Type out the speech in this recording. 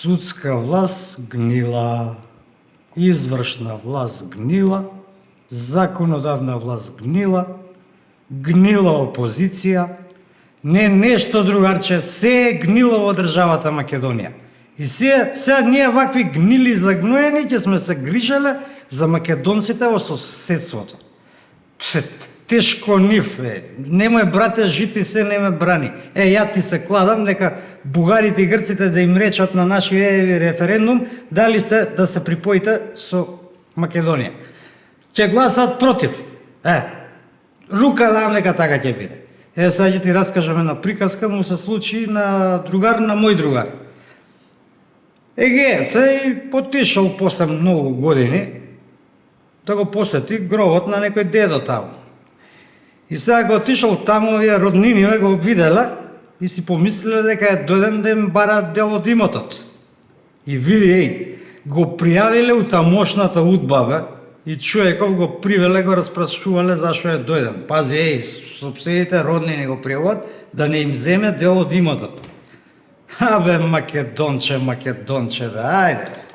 Судска власт гнила, извршна власт гнила, законодавна власт гнила, гнила опозиција, не нешто другарче, се е гнило во државата Македонија. И сега ние вакви гнили загноени ќе сме се грижеле за македонците во соседството. Тешко нив е. Немој брате жити се не ме брани. Ја ти се кладам дека бугарите и грците да им речат на нашиот референдум дали сте да се припоите со Македонија. Ќе гласат против. Рука дам дека така ќе биде. Сега ќе ти раскажам една приказка, му се случи на другар на мој другар. Се потишал после многу години да го посети гробот на некој дедо таму. И сега го отишол таму, овие роднини го виделе и си помислиле дека е дојден да им бара дел од имотот. И види, го пријавиле у тамошната удба, и човеков го привеле, го распрашувале зашо е дојден. Пази, сопседите роднини го пријават да не им земе дел од имотот. Македонче, ајде.